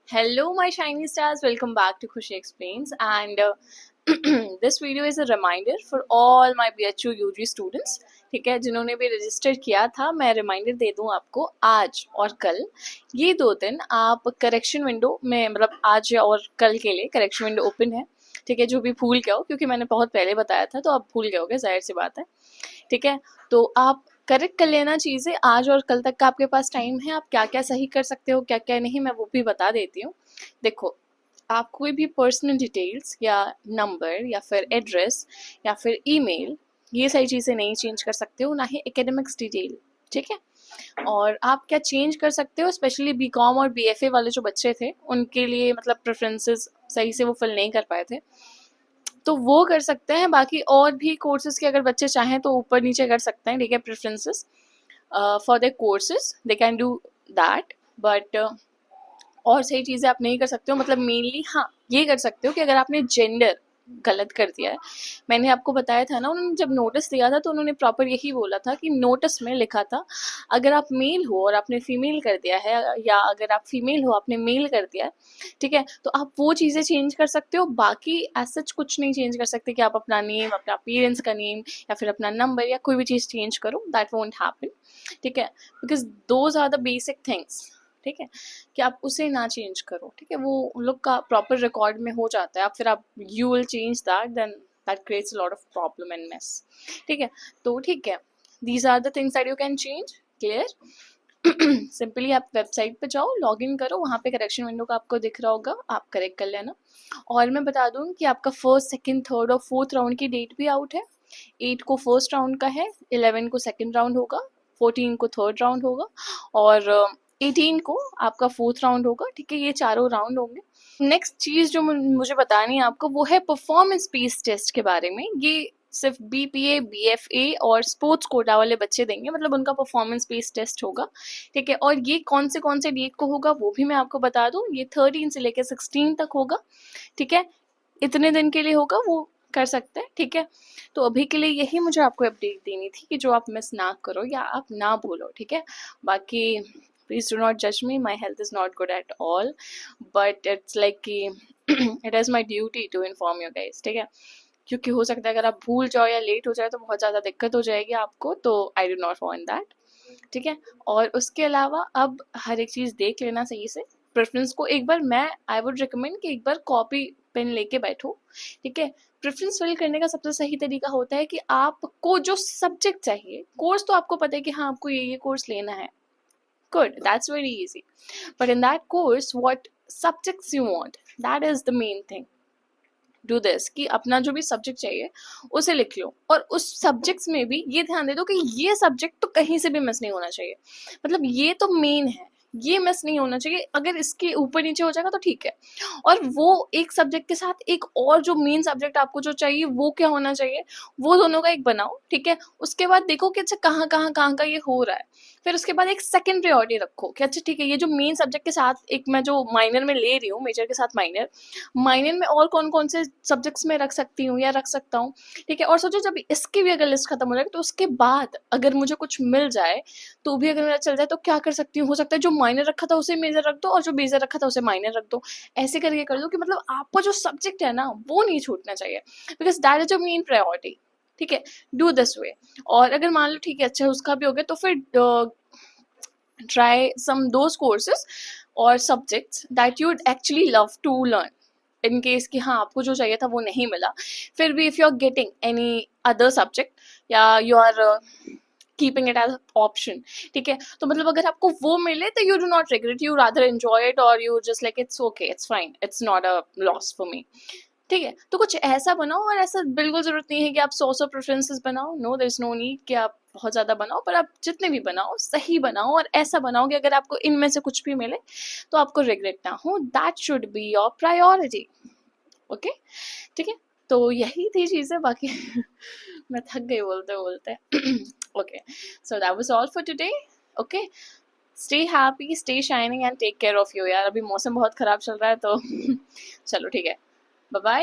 Hello, my shiny stars. Welcome back to Khushi Explains. And this video is a reminder for all my BHU UG students. ठीक है, जिन्होंने भी register किया था, मैं reminder दे दूं आपको आज और कल। ये 2 दिन आप करेक्शन विंडो में, मतलब आज और कल के लिए करेक्शन विंडो ओपन है। ठीक है, जो भी भूल गया हो, क्योंकि मैंने बहुत पहले बताया था तो आप भूल गए होगे, जाहिर सी बात है। ठीक है, तो आप करेक्ट कर लेना चीज़ें। आज और कल तक का आपके पास टाइम है, आप क्या क्या सही कर सकते हो, क्या क्या नहीं, मैं वो भी बता देती हूँ। देखो, आप कोई भी पर्सनल डिटेल्स या नंबर या फिर एड्रेस या फिर ईमेल, ये सारी चीज़ें नहीं चेंज कर सकते हो, ना ही एकेडमिक्स डिटेल। ठीक है, और आप क्या चेंज कर सकते हो, स्पेशली बीकॉम और बीएफए वाले जो बच्चे थे उनके लिए, मतलब प्रेफरेंसेस सही से वो फिल नहीं कर पाए थे, तो वो कर सकते हैं। बाकी और भी कोर्सेज के अगर बच्चे चाहें तो ऊपर नीचे कर सकते हैं। ठीक है, preferences for the courses they can do that, but और सही चीज़ें आप नहीं कर सकते हो। मतलब मेनली हाँ, ये कर सकते हो कि अगर आपने जेंडर गलत कर दिया है, मैंने आपको बताया था ना, उन्होंने जब नोटिस दिया था तो उन्होंने प्रॉपर यही बोला था कि नोटिस में लिखा था अगर आप मेल हो और आपने फीमेल कर दिया है, या अगर आप फीमेल हो आपने मेल कर दिया है, ठीक है, तो आप वो चीज़ें चेंज कर सकते हो। बाकी एज सच कुछ नहीं चेंज कर सकते कि आप अपना नेम, अपना पेरेंट्स का नेम या फिर अपना नंबर या कोई भी चीज़ चेंज करो, दैट वोंट हैपन। ठीक है, because those are the basic things. ठीक है, कि आप उसे ना चेंज करो। ठीक है, वो उन लोग का प्रॉपर रिकॉर्ड में हो जाता है। अब फिर आप you will change that, then that creates lot of problem and mess. ठीक है, तो ठीक है, these are the things that you can change. Clear? Simply आप वेबसाइट पे जाओ, लॉग इन करो, वहाँ पे करेक्शन विंडो का आपको दिख रहा होगा, आप करेक्ट कर लेना। और मैं बता दूँ कि आपका फर्स्ट, सेकंड, थर्ड और फोर्थ राउंड की डेट भी आउट है। 8 को फर्स्ट राउंड का है, 11 को सेकंड राउंड होगा, 14 को थर्ड राउंड होगा और 18 को आपका फोर्थ राउंड होगा। ठीक है, ये चारों राउंड होंगे। नेक्स्ट चीज़ जो मुझे बतानी है आपको, वो है परफॉर्मेंस बेस्ड टेस्ट के बारे में। ये सिर्फ बीपीए, बीएफए और स्पोर्ट्स कोटा वाले बच्चे देंगे, मतलब उनका परफॉर्मेंस बेस्ड टेस्ट होगा। ठीक है, और ये कौन से डेट को होगा वो भी मैं आपको बता दूं। ये 13 से लेकर 16 तक होगा। ठीक है, इतने दिन के लिए होगा, वो कर सकते हैं। ठीक है, तो अभी के लिए यही मुझे आपको अपडेट देनी थी कि जो आप मिस ना करो या आप ना भूलो। ठीक है, बाकी प्लीज डू नॉट जज me, my health is not good at all, but it's like कि it is my duty to inform you guys. ठीक है, क्योंकि हो सकता है अगर आप भूल जाओ या लेट हो जाए तो बहुत ज़्यादा दिक्कत हो जाएगी आपको, तो I do not want that. ठीक है, और उसके अलावा अब हर एक चीज़ देख लेना सही से। प्रेफरेंस को एक बार मैं आई वुड रिकमेंड कि एक बार कॉपी पेन लेके बैठो। ठीक है, प्रेफरेंस फिल करने का सबसे सही तरीका होता है कि आपको जो सब्जेक्ट चाहिए, कोर्स तो आपको पता है कि हाँ आपको ये कोर्स लेना है, good, that's very easy, but in that course what subjects you want, that is the main thing. Do this कि अपना जो भी सब्जेक्ट चाहिए उसे लिख लो, और उस सब्जेक्ट्स में भी ये ध्यान दे दो कि ये सब्जेक्ट तो कहीं से भी मिस नहीं होना चाहिए। मतलब ये तो मेन है, ये मिस नहीं होना चाहिए। अगर इसके ऊपर नीचे हो जाएगा तो ठीक है। और वो एक सब्जेक्ट के साथ एक और जो मेन सब्जेक्ट आपको जो चाहिए वो क्या होना चाहिए, वो दोनों का एक बनाओ। ठीक है, उसके बाद देखो कि अच्छा कहाँ का ये हो रहा है। फिर उसके बाद एक सेकंड प्रायोरिटी रखो कि अच्छा ठीक है, ये जो मेन सब्जेक्ट के साथ एक मैं जो माइनर में ले रही हूँ, मेजर के साथ माइनर, माइनर में और कौन कौन से सब्जेक्ट्स में रख सकती हूँ या रख सकता हूँ। ठीक है, और सोचो जब इसकी भी अगर लिस्ट खत्म हो जाएगी तो उसके बाद अगर मुझे कुछ मिल जाए तो भी अगर मेरा चल जाए तो क्या कर सकती हूँ। हो सकता है जो माइनर रखा था उसे मेजर रख दो और जो मेजर रखा था उसे माइनर रख दो। ऐसे करके कर दो कि मतलब आपका जो सब्जेक्ट है ना वो नहीं छूटना चाहिए, because that is your main priority. ठीक है, डू दिस वे। और अगर मान लो ठीक है अच्छा उसका भी हो गया, तो फिर try some those courses or subjects that you'd actually love to learn, in case कि हाँ आपको जो चाहिए था वो नहीं मिला, फिर भी if you're getting any other subject या you are keeping it as option. ठीक है, तो मतलब अगर आपको वो मिले तो you do not regret, you rather enjoy it, और you just like it's okay, it's fine, it's not a loss for me. ठीक है, तो कुछ ऐसा बनाओ, और ऐसा बिल्कुल जरूरत नहीं है कि आप 100 प्रेफरेंसेस बनाओ। No, there is no need कि आप बहुत ज़्यादा बनाओ, पर आप जितने भी बनाओ सही बनाओ, और ऐसा बनाओ कि अगर आपको इनमें से कुछ भी मिले तो आपको रिग्रेट ना हो। That should be your priority. Okay, ठीक है, तो यही थी चीज़ें। बाकी मैं थक गई बोलते बोलते। Okay, so that was all for today. Okay, stay happy, stay shining and take care of you. यार अभी मौसम बहुत ख़राब चल रहा है तो चलो ठीक है, बाय बाय।